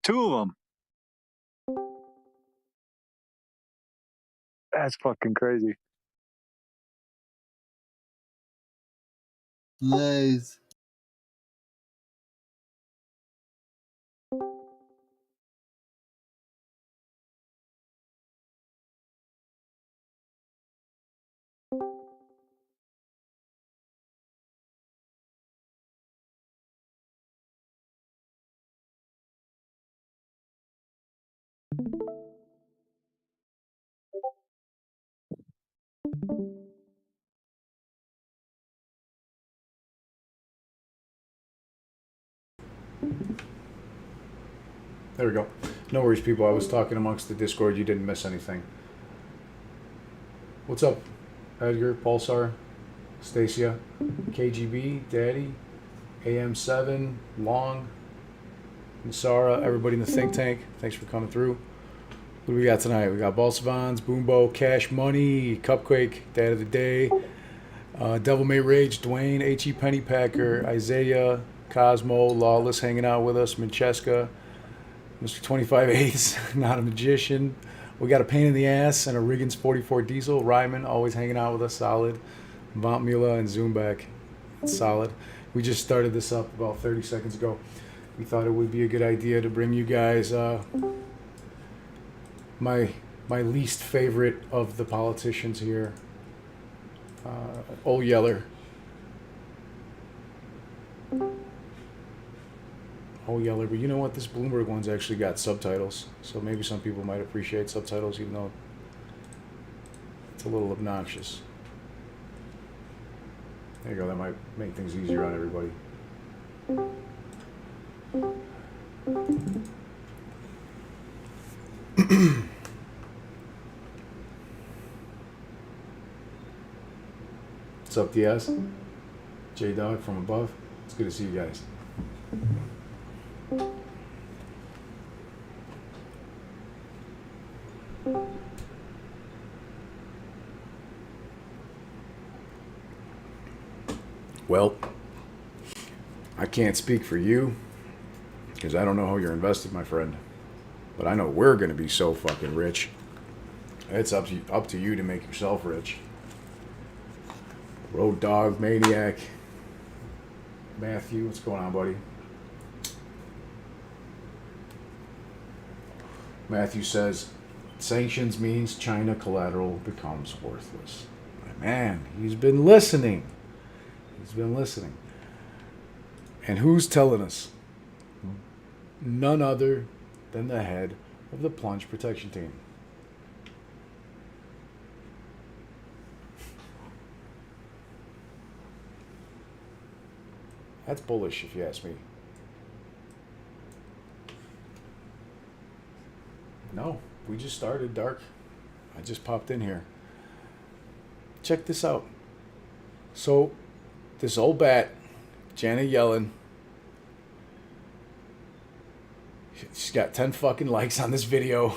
two of them. That's fucking crazy. Nice. There we go. No worries, people. I was talking amongst the Discord. You didn't miss anything. What's up, Edgar, Pulsar, Stacia, KGB, Daddy, AM7, Long, Nasara, everybody in the think tank. Thanks for coming through. What do we got tonight? We got BossBlunts, Boombo, Cash Money, Cupquake, Dad of the Day, Devil May Rage, Dwayne, H.E. Pennypacker, Isaiah, Cosmo, Lawless hanging out with us, Mancheska, Mr. 25/8, Not a Magician. We got a pain in the ass and a Riggins 44 Diesel. Ryman always hanging out with us, solid. Vaunt Mila and Zoomback, solid. We just started this up about 30 seconds ago. We thought it would be a good idea to bring you guys my least favorite of the politicians here, Old Yeller. Oh, Yeller, but you know what? This Bloomberg one's actually got subtitles, so maybe some people might appreciate subtitles, even though it's a little obnoxious. There you go. That might make things easier on everybody. What's up, DS? J-Dog from above. It's good to see you guys. Well, I can't speak for you because I don't know how you're invested, my friend. But I know we're going to be so fucking rich. It's up to you to make yourself rich. Road Dog, Maniac, Matthew, what's going on, buddy? Matthew says, sanctions means China collateral becomes worthless. Man, he's been listening. He's been listening. And who's telling us? None other than the head of the plunge protection team. That's bullish, if you ask me. No, we just started, Dark. I just popped in here. Check this out. So, this old bat, Janet Yellen, she's got 10 fucking likes on this video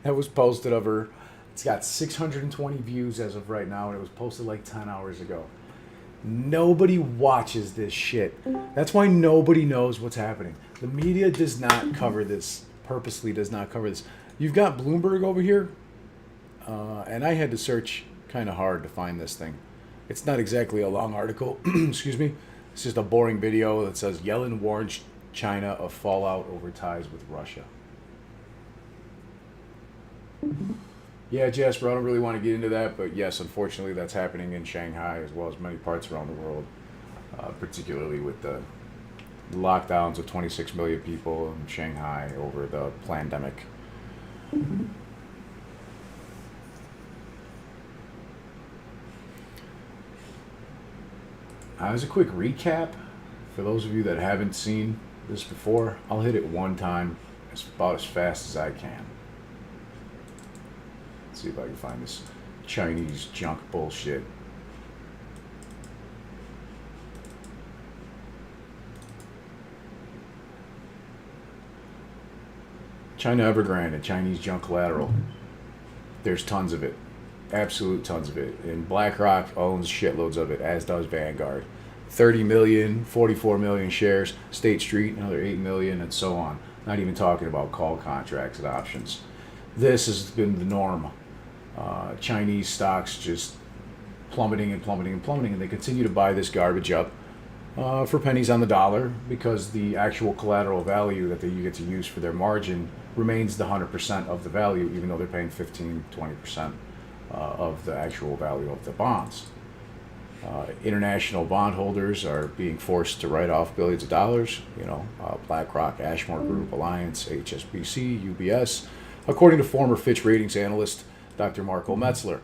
that was posted of her. It's got 620 views as of right now, and it was posted like 10 hours ago. Nobody watches this shit. That's why nobody knows what's happening. The media does not cover this, purposely does not cover this. You've got Bloomberg over here, and I had to search kind of hard to find this thing. It's not exactly a long article, excuse me. It's just a boring video that says Yellen warns China of fallout over ties with Russia. Yeah, Jasper, I don't really want to get into that, but yes, unfortunately that's happening in Shanghai as well as many parts around the world, particularly with the lockdowns of 26 million people in Shanghai over the pandemic. As a quick recap, for those of you that haven't seen this before, I'll hit it one time, about as fast as I can. Let's see if I can find this Chinese junk bullshit. China Evergrande and Chinese junk collateral. There's tons of it. Absolute tons of it. And BlackRock owns shitloads of it, as does Vanguard. 30 million, 44 million shares. State Street, another 8 million, and so on. Not even talking about call contracts and options. This has been the norm. Chinese stocks just plummeting and plummeting and plummeting, and they continue to buy this garbage up for pennies on the dollar because the actual collateral value that you get to use for their margin remains the 100% of the value, even though they're paying 15-20% of the actual value of the bonds. International bondholders are being forced to write off billions of dollars. BlackRock, Ashmore Group, Alliance, HSBC, UBS, according to former Fitch ratings analyst Dr. Marco Metzler,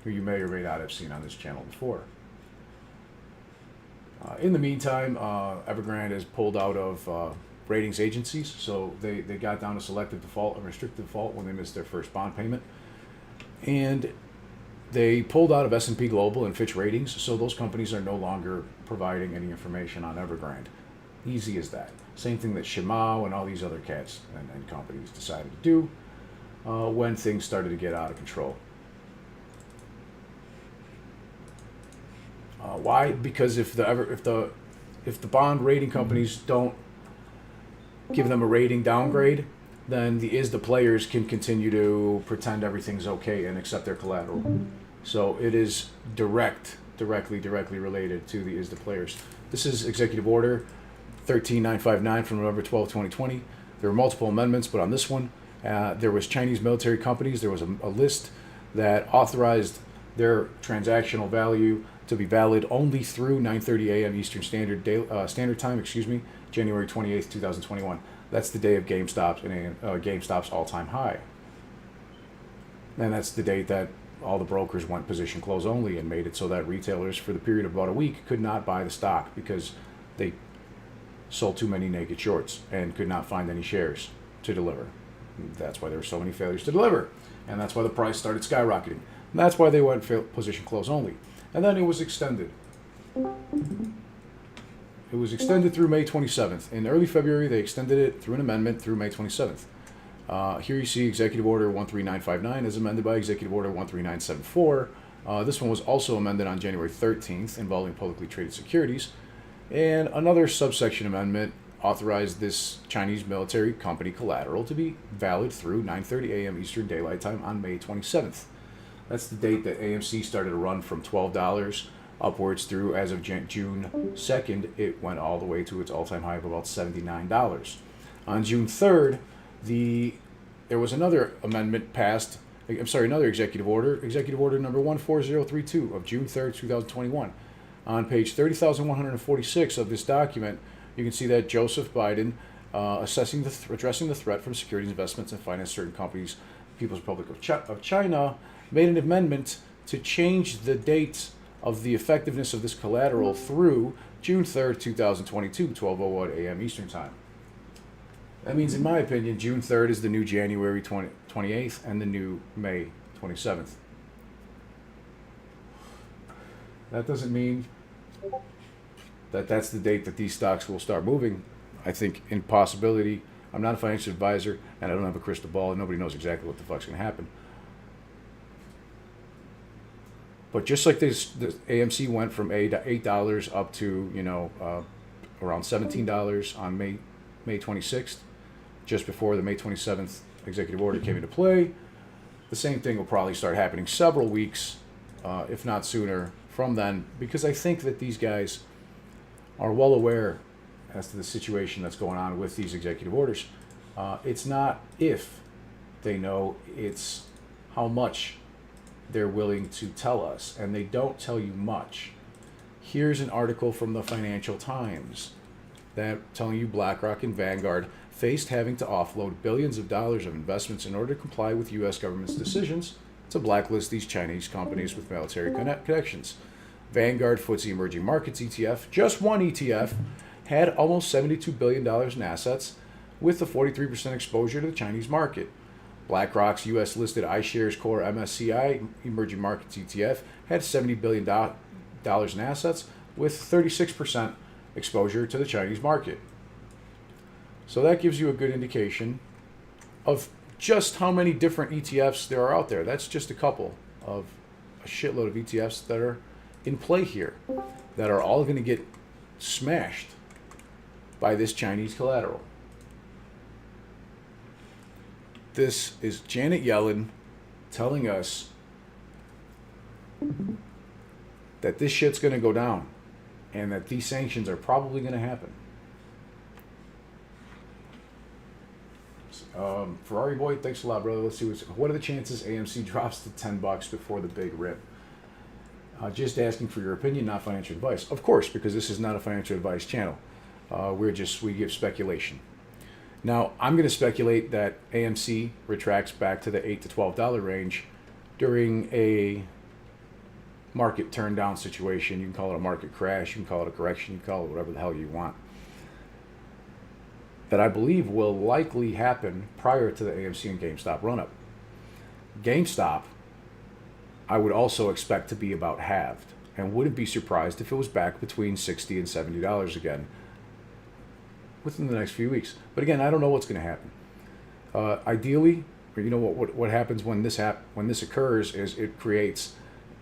who you may or may not have seen on this channel before. In the meantime, Evergrande has pulled out of ratings agencies, so they got down to selective default and restricted default when they missed their first bond payment. And they pulled out of S&P Global and Fitch Ratings, so those companies are no longer providing any information on Evergrande. Easy as that. Same thing that Shimao and all these other cats and companies decided to do when things started to get out of control. Why? Because if the bond rating companies don't give them a rating downgrade, then the ISDA players can continue to pretend everything's okay and accept their collateral. So it is directly related to the ISDA players. This is Executive Order 13959 from November 12, 2020. There were multiple amendments, but on this one, there was Chinese military companies. There was a list that authorized their transactional value to be valid only through 9:30 a.m. Eastern Standard Time, January 28th, 2021. That's the day of GameStop's all-time high. And that's the date that all the brokers went position close only and made it so that retailers, for the period of about a week, could not buy the stock because they sold too many naked shorts and could not find any shares to deliver. That's why there were so many failures to deliver. And that's why the price started skyrocketing. And that's why they went position close only. And then it was extended. It was extended through May 27th. In early February, they extended it through an amendment through May 27th. Here you see Executive Order 13959 as amended by Executive Order 13974. This one was also amended on January 13th, involving publicly traded securities. And another subsection amendment authorized this Chinese military company collateral to be valid through 9:30 a.m. Eastern Daylight Time on May 27th. That's the date that AMC started to run from $12 upwards through, as of June 2nd, it went all the way to its all-time high of about $79. On June 3rd, there was another amendment passed, another executive order number 14032 of June 3rd, 2021. On page 30,146 of this document, you can see that Joseph Biden, addressing the threat from securities investments and finance certain companies, People's Republic of China, made an amendment to change the date of the effectiveness of this collateral through June 3rd, 2022, 12:01 a.m. Eastern Time. That means, in my opinion, June 3rd is the new January 28th and the new May 27th. That doesn't mean that that's the date that these stocks will start moving. I think in possibility, I'm not a financial advisor and I don't have a crystal ball and nobody knows exactly what the fuck's going to happen. But just like this AMC went from $8 up to, around $17 on May 26th, just before the May 27th executive order came into play, the same thing will probably start happening several weeks, if not sooner, from then, because I think that these guys are well aware as to the situation that's going on with these executive orders. It's not if they know, it's how much they're willing to tell us, and they don't tell you much. Here's an article from the Financial Times that telling you BlackRock and Vanguard faced having to offload billions of dollars of investments in order to comply with U.S. government's decisions to blacklist these Chinese companies with military connections. Vanguard FTSE Emerging Markets ETF, just one ETF, had almost $72 billion in assets with a 43% exposure to the Chinese market. BlackRock's U.S.-listed iShares Core MSCI Emerging Markets ETF had $70 billion in assets with 36% exposure to the Chinese market. So that gives you a good indication of just how many different ETFs there are out there. That's just a couple of a shitload of ETFs that are in play here that are all going to get smashed by this Chinese collateral. This is Janet Yellen telling us that this shit's going to go down and that these sanctions are probably going to happen. Ferrari boy, thanks a lot, brother. Let's see what are the chances AMC drops to $10 before the big rip? Just asking for your opinion, not financial advice. Of course, because this is not a financial advice channel. We give speculation. Now, I'm going to speculate that AMC retracts back to the $8 to $12 range during a market turn down situation. You can call it a market crash, you can call it a correction, you can call it whatever the hell you want. That I believe will likely happen prior to the AMC and GameStop run-up. GameStop, I would also expect to be about halved, and wouldn't be surprised if it was back between $60 and $70 again within the next few weeks. But again, I don't know what's going to happen. Ideally, you know what happens when this occurs is it creates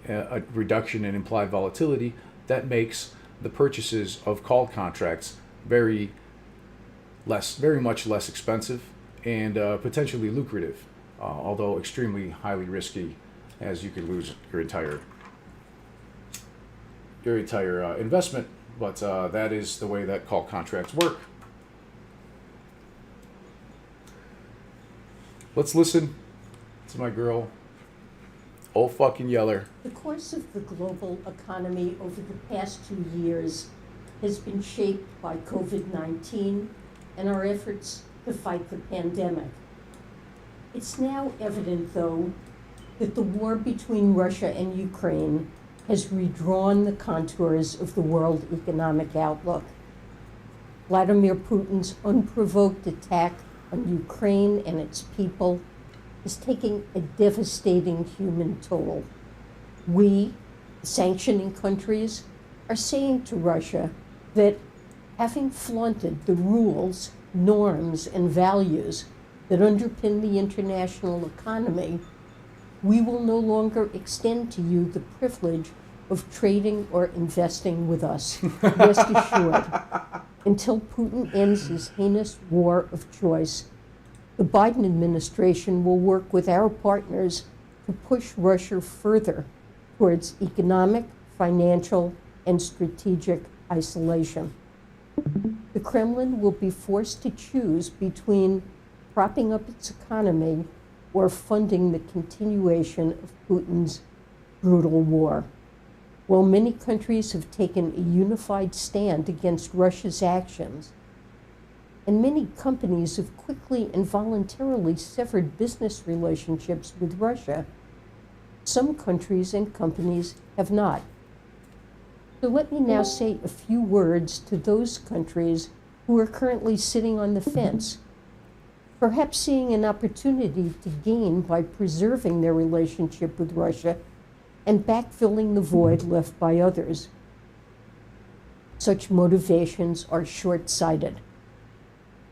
a reduction in implied volatility that makes the purchases of call contracts very much less expensive and potentially lucrative, although extremely highly risky, as you could lose your entire investment. But that is the way that call contracts work. Let's listen to my girl, old fucking Yeller. The course of the global economy over the past 2 years has been shaped by COVID-19 and our efforts to fight the pandemic. It's now evident, though, that the war between Russia and Ukraine has redrawn the contours of the world economic outlook. Vladimir Putin's unprovoked attack on Ukraine and its people is taking a devastating human toll. We, the sanctioning countries, are saying to Russia that having flaunted the rules, norms, and values that underpin the international economy, we will no longer extend to you the privilege of trading or investing with us. Rest assured, until Putin ends his heinous war of choice, the Biden administration will work with our partners to push Russia further towards economic, financial, and strategic isolation. The Kremlin will be forced to choose between propping up its economy or funding the continuation of Putin's brutal war. While many countries have taken a unified stand against Russia's actions, and many companies have quickly and voluntarily severed business relationships with Russia, some countries and companies have not. So let me now say a few words to those countries who are currently sitting on the fence, perhaps seeing an opportunity to gain by preserving their relationship with Russia and backfilling the void left by others. Such motivations are short-sighted.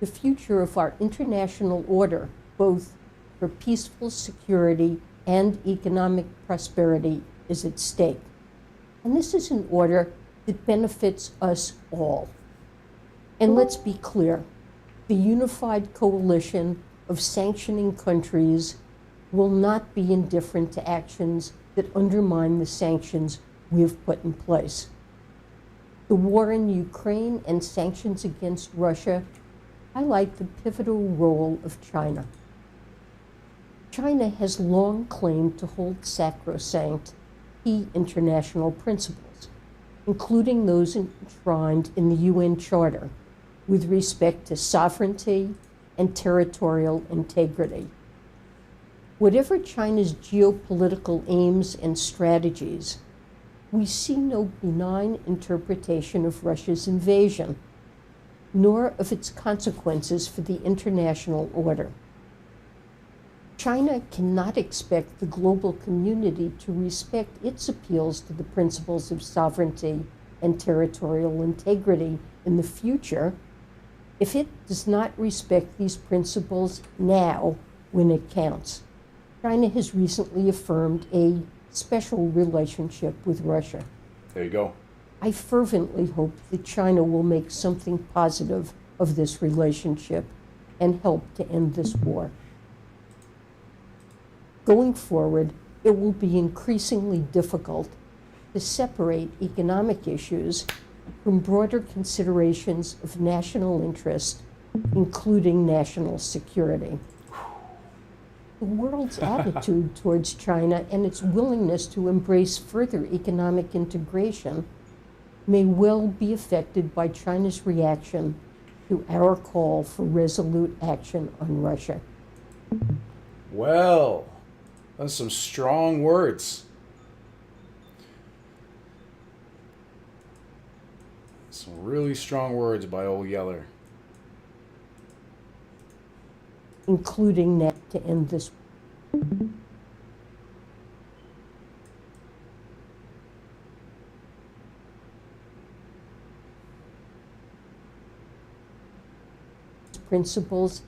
The future of our international order, both for peaceful security and economic prosperity, is at stake. And this is an order that benefits us all. And let's be clear, the unified coalition of sanctioning countries will not be indifferent to actions that undermine the sanctions we have put in place. The war in Ukraine and sanctions against Russia highlight the pivotal role of China. China has long claimed to hold sacrosanct key international principles, including those enshrined in the UN Charter with respect to sovereignty and territorial integrity. Whatever China's geopolitical aims and strategies, we see no benign interpretation of Russia's invasion, nor of its consequences for the international order. China cannot expect the global community to respect its appeals to the principles of sovereignty and territorial integrity in the future if it does not respect these principles now when it counts. China has recently affirmed a special relationship with Russia. There you go. I fervently hope that China will make something positive of this relationship and help to end this war. Going forward, it will be increasingly difficult to separate economic issues from broader considerations of national interest, including national security. The world's attitude towards China and its willingness to embrace further economic integration may well be affected by China's reaction to our call for resolute action on Russia. Well, that's some strong words. Some really strong words by old Yeller. Including that to end this. Principles.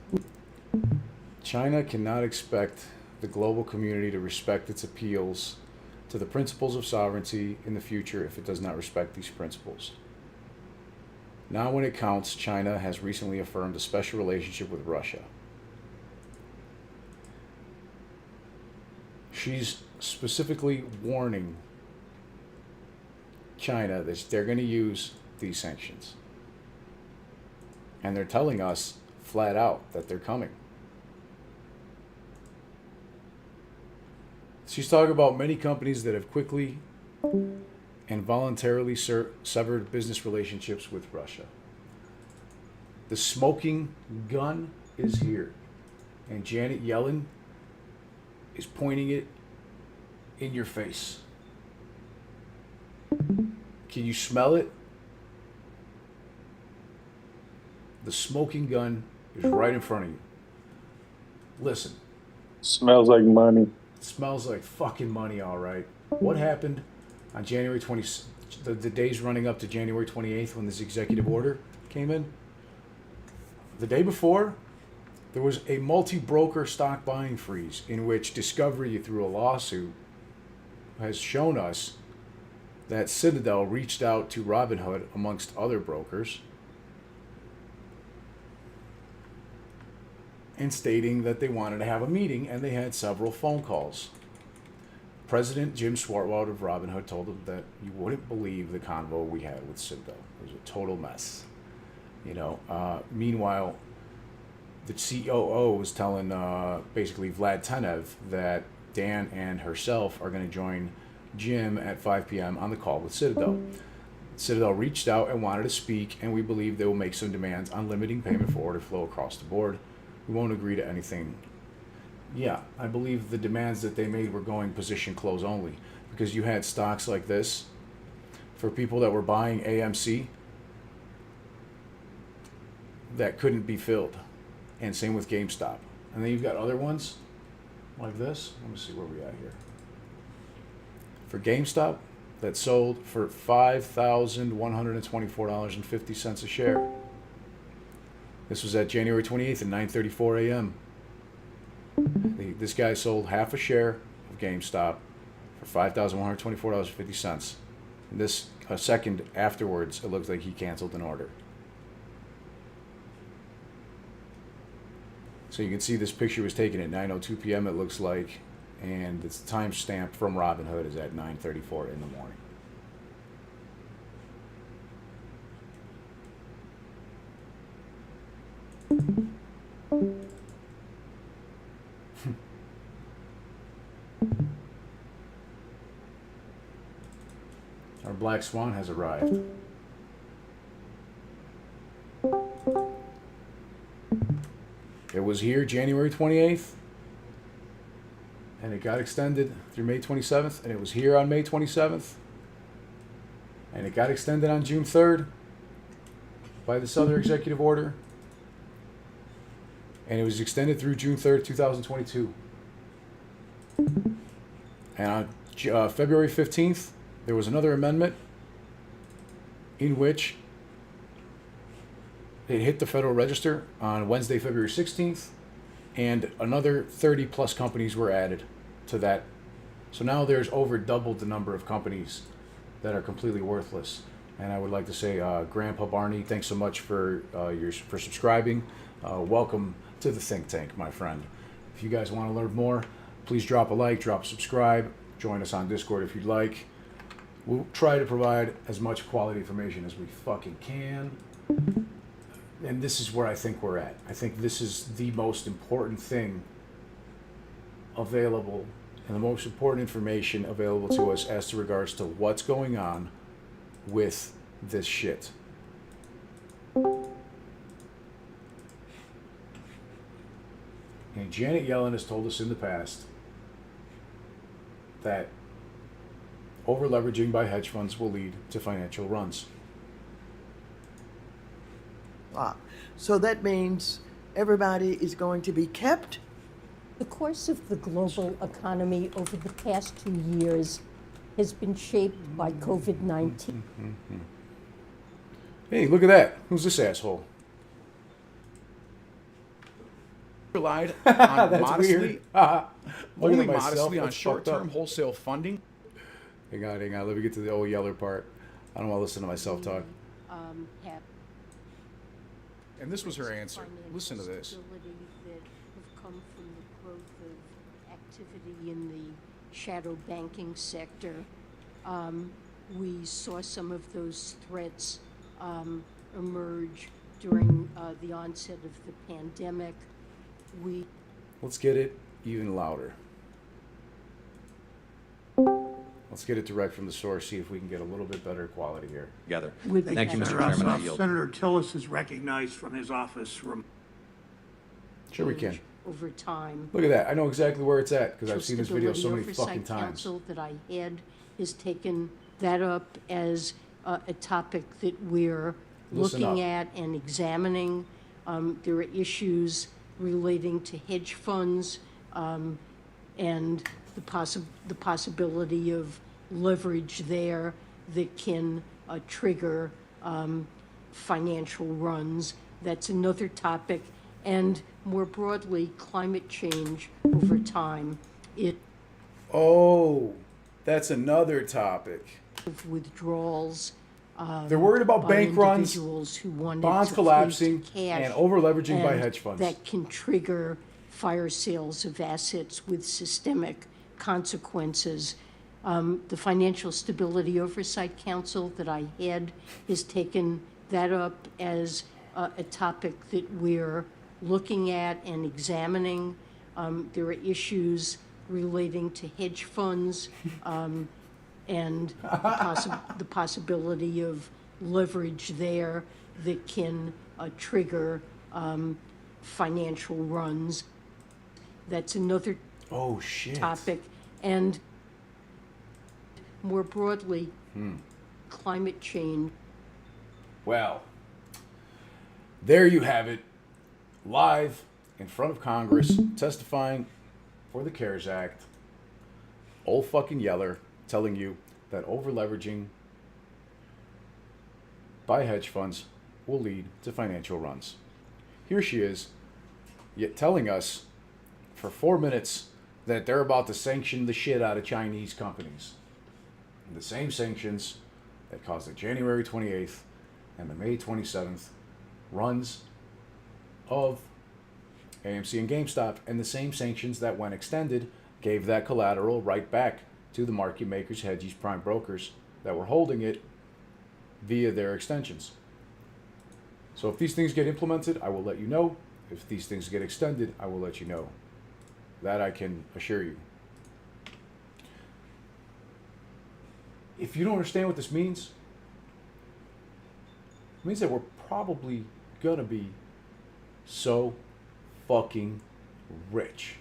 China cannot expect the global community to respect its appeals to the principles of sovereignty in the future if it does not respect these principles. Now, when it counts, China has recently affirmed a special relationship with Russia. She's specifically warning China that they're going to use these sanctions. And they're telling us flat out that they're coming. She's talking about many companies that have quickly and voluntarily severed business relationships with Russia. The smoking gun is here. And Janet Yellen is pointing it in your face. Can you smell it? The smoking gun is right in front of you. Listen. Smells like money. It smells like fucking money, all right. What happened on January 20th, the days running up to January 28th when this executive order came in? The day before, there was a multi-broker stock buying freeze in which Discovery, through a lawsuit, has shown us that Citadel reached out to Robinhood, amongst other brokers, and stating that they wanted to have a meeting, and they had several phone calls. President Jim Swartwout of Robinhood told them that you wouldn't believe the convo we had with Citadel. It was a total mess. Meanwhile, the COO was telling basically Vlad Tenev that Dan and herself are going to join Jim at 5 p.m. on the call with Citadel. Citadel reached out and wanted to speak, and we believe they will make some demands on limiting payment for order flow across the board. We won't agree to anything. Yeah, I believe the demands that they made were going position close only, because you had stocks like this for people that were buying AMC that couldn't be filled, and same with GameStop. And then you've got other ones like this. Let me see where we at here. For GameStop, that sold for $5,124.50 a share. This was at January 28th at 9:34 a.m. This guy sold half a share of GameStop for $5,124.50. And this, a second afterwards, it looks like he canceled an order. So you can see this picture was taken at 9:02 p.m. it looks like, and its timestamp from Robinhood is at 9:34 in the morning. Our black swan has arrived. It was here January 28th, and it got extended through May 27th, and it was here on May 27th, and it got extended on June 3rd by this other executive order, and it was extended through June 3rd, 2022. And on February 15th, there was another amendment in which it hit the Federal Register on Wednesday, February 16th, and another 30 plus companies were added to that. So now there's over doubled the number of companies that are completely worthless. And I would like to say, Grandpa Barney, thanks so much for subscribing. Welcome to the think tank, my friend. If you guys want to learn more, Please drop a like, drop a subscribe, join us on Discord if you'd like. We'll try to provide as much quality information as we fucking can. And this is where I think we're at. I think this is the most important thing available and the most important information available to us as to regards to what's going on with this shit. And Janet Yellen has told us in the past that over-leveraging by hedge funds will lead to financial runs. So that means everybody is going to be kept? The course of the global economy over the past 2 years has been shaped by COVID-19. Hey, look at that. Who's this asshole? Relied on That's modestly, weird. Looking only at myself, modestly on that's fucked short-term up. wholesale funding. Hang on. Let me get to the old Yeller part. I don't want to listen to myself talk. Have And this was her answer. Listen to this. stability that have come from the growth of activity in the shadow banking sector. We saw some of those threats emerge during the onset of the pandemic. Let's get it even louder. Let's get it direct from the source, see if we can get a little bit better quality here. Together. With Thank you, the Mr. House. Chairman. I yield. Senator Tillis is recognized from his office. Sure we can. Over time. Look at that. I know exactly where it's at because I've seen this video so many Stability fucking Oversight times. Council that I had has taken that up as a topic that we're Listen looking up. at and examining. There are issues relating to hedge funds and the possibility of leverage there that can trigger financial runs. That's another topic. And more broadly, climate change over time. Oh, that's another topic. Of withdrawals. They're worried about by bank runs, individuals who wanted bonds to collapsing, freeze cash, and over-leveraging by and hedge funds. that can trigger fire sales of assets with systemic consequences. The Financial Stability Oversight Council that I had has taken that up as a topic that we're looking at and examining. There are issues relating to hedge funds and the possibility of leverage there that can trigger financial runs. That's another Oh, shit. topic. And more broadly, climate change. Well, there you have it. Live in front of Congress, testifying for the CARES Act. Old fucking Yeller telling you that over-leveraging by hedge funds will lead to financial runs. Here she is, yet telling us for 4 minutes that they're about to sanction the shit out of Chinese companies. The same sanctions that caused the January 28th and the May 27th runs of AMC and GameStop, and the same sanctions that, when extended, gave that collateral right back to the market makers, hedges, prime brokers that were holding it via their extensions. So if these things get implemented, I will let you know. If these things get extended, I will let you know. That I can assure you. If you don't understand what this means, it means that we're probably gonna be so fucking rich.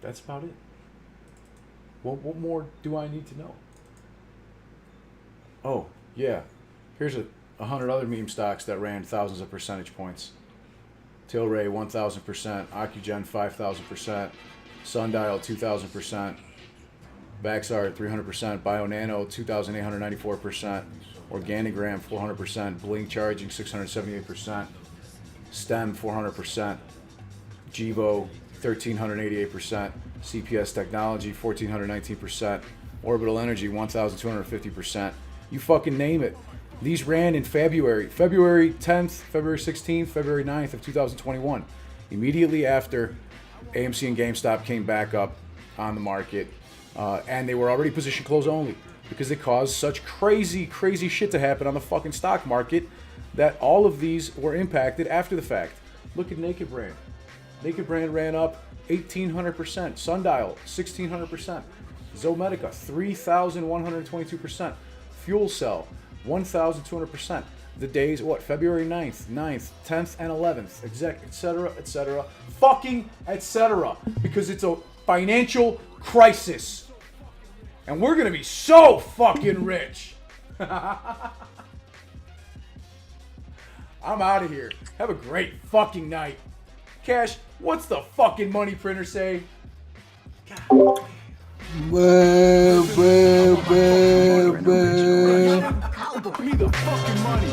That's about it. What more do I need to know? Oh, yeah. Here's 100 other meme stocks that ran thousands of percentage points. Tilray 1,000%, Ocugen 5,000%, Sundial 2,000%, Vaxart 300%, BioNano 2,894%, Organigram 400%, Blink Charging 678%, STEM 400%, Gevo 1,388%, CPS Technology 1,419%, Orbital Energy 1,250%. You fucking name it. These ran in February 10th, February 16th, February 9th of 2021, immediately after AMC and GameStop came back up on the market, and they were already position close only because they caused such crazy, crazy shit to happen on the fucking stock market that all of these were impacted after the fact. Look at Naked Brand. Naked Brand ran up 1,800%. Sundial, 1,600%. Zomedica, 3,122%. Fuel Cell, 1,200%. The days, February 9th, 10th, and 11th, etc., etc., fucking etc. Because it's a financial crisis. And we're gonna be so fucking rich. I'm out of here. Have a great fucking night. Cash, what's the fucking money printer say? Give me the fucking money.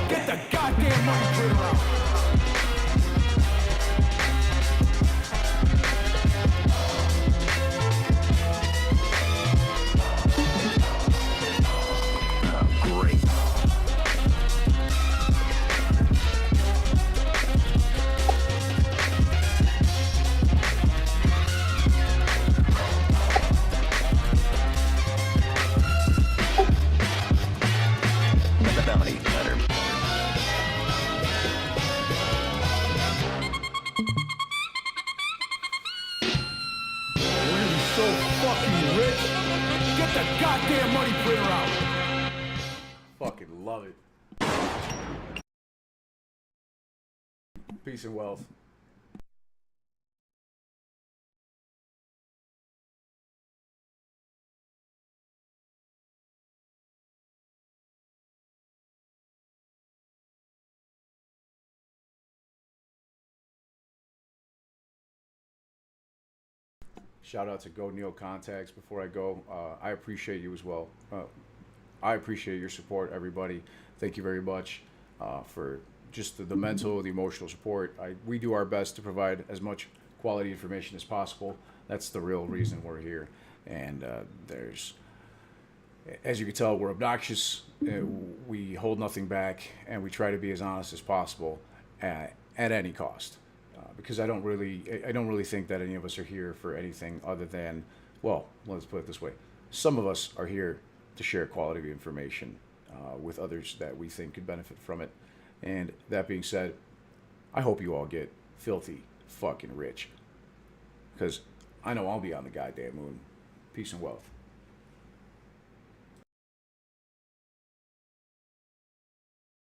Get the goddamn money printer out. Goddamn money printer out. Fucking love it. Peace and wealth. Shout out to Go Neo Contacts. Before I go, I appreciate you as well. I appreciate your support, everybody. Thank you very much for just the mental, the emotional support. We do our best to provide as much quality information as possible. That's the real reason we're here. And as you can tell, we're obnoxious. We hold nothing back, and we try to be as honest as possible at any cost. Because I don't really think that any of us are here for anything other than, well, let's put it this way. Some of us are here to share quality information with others that we think could benefit from it. And that being said, I hope you all get filthy fucking rich. Because I know I'll be on the goddamn moon. Peace and wealth.